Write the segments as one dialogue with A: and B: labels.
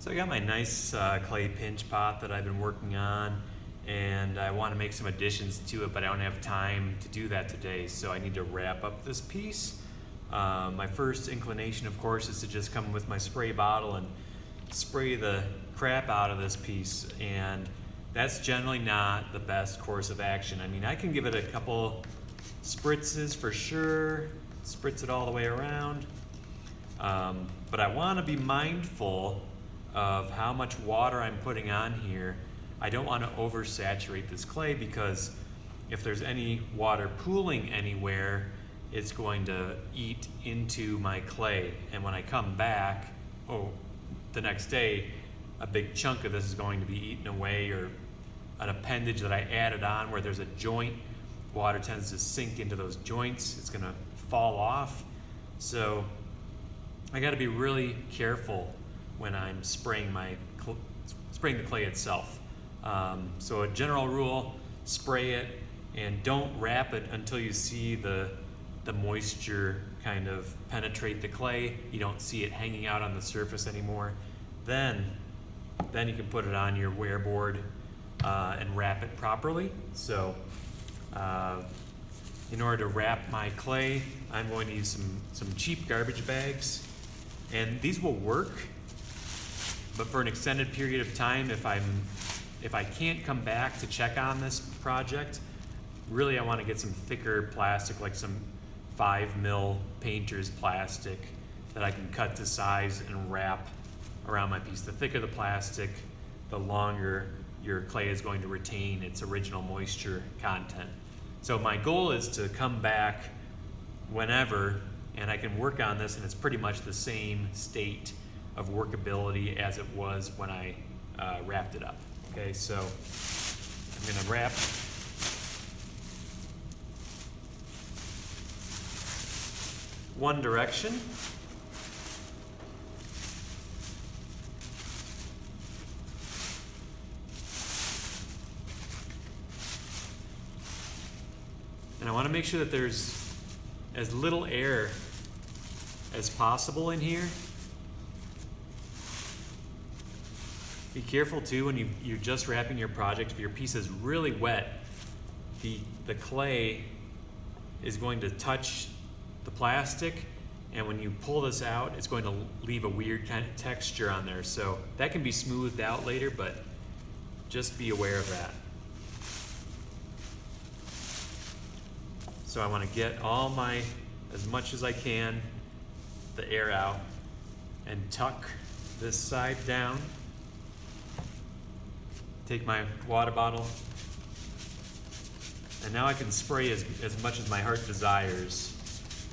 A: So I got my nice clay pinch pot that I've been working on, and I want to make some additions to it, but I don't have time to do that today, so I need to wrap up this piece. My first inclination, of course, is to just come with my spray bottle and spray the crap out of this piece, and that's generally not the best course of action. I mean, I can give it a couple spritzes for sure, spritz it all the way around, but I want to be mindful of how much water I'm putting on here. I don't want to oversaturate this clay, because if there's any water pooling anywhere, it's going to eat into my clay, and when I come back the next day, a big chunk of this is going to be eaten away, or an appendage that I added on where there's a joint, water tends to sink into those joints, it's going to fall off. So I got to be really careful when I'm spraying the clay itself. So a general rule: spray it and don't wrap it until you see the moisture kind of penetrate the clay. You don't see it hanging out on the surface anymore. Then you can put it on your wear board and wrap it properly. So in order to wrap my clay, I'm going to use some cheap garbage bags, and these will work, but for an extended period of time, if I can't come back to check on this project, really I want to get some thicker plastic, like some 5mm painter's plastic that I can cut to size and wrap around my piece. The thicker the plastic, the longer your clay is going to retain its original moisture content. So my goal is to come back whenever, and I can work on this, and it's pretty much the same state of workability as it was when I wrapped it up. Okay, so I'm going to wrap one direction. And I want to make sure that there's as little air as possible in here. Be careful too when you're just wrapping your project. If your piece is really wet, the clay is going to touch the plastic, and when you pull this out, it's going to leave a weird kind of texture on there. So that can be smoothed out later, but just be aware of that. So I want to get as much as I can, the air out, and tuck this side down. Take my water bottle, and now I can spray as much as my heart desires.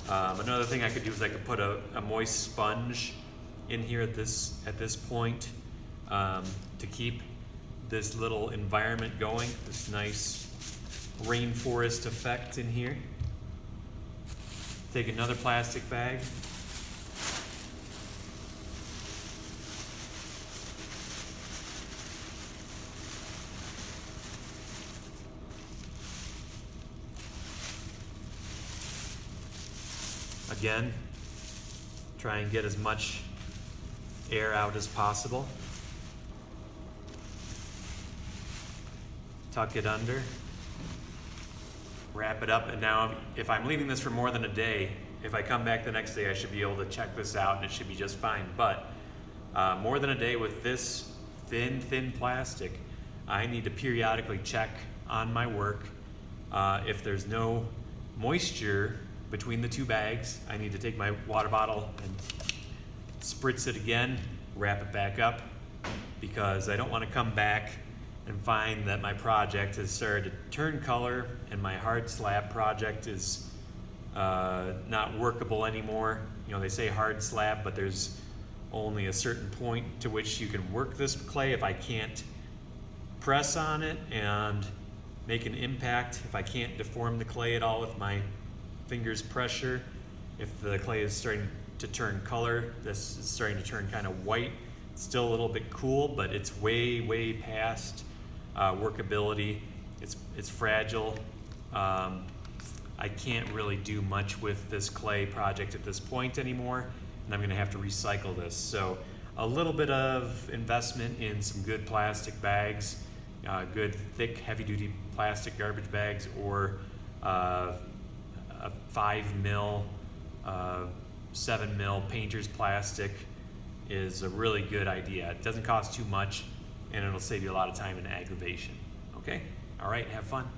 A: Another thing I could do is I could put a moist sponge in here at this point to keep this little environment going, this nice rainforest effect in here. Take another plastic bag. Again, try and get as much air out as possible. Tuck it under, wrap it up, and now if I'm leaving this for more than a day, if I come back the next day, I should be able to check this out and it should be just fine. But more than a day with this thin plastic, I need to periodically check on my work. If there's no moisture between the two bags, I need to take my water bottle and spritz it again, wrap it back up, because I don't want to come back and find that my project has started to turn color and my hard slab project is not workable anymore. You know, they say hard slab, but there's only a certain point to which you can work this clay. If I can't press on it and make an impact, if I can't deform the clay at all with my fingers pressure, if the clay is starting to turn color, this is starting to turn kind of white. It's still a little bit cool, but it's way past workability. It's fragile. I can't really do much with this clay project at this point anymore, and I'm going to have to recycle this. So a little bit of investment in some good plastic bags, good thick heavy duty plastic garbage bags, or a 5 mil, 7 mil painter's plastic is a really good idea. It doesn't cost too much and it'll save you a lot of time and aggravation. Okay? All right, have fun.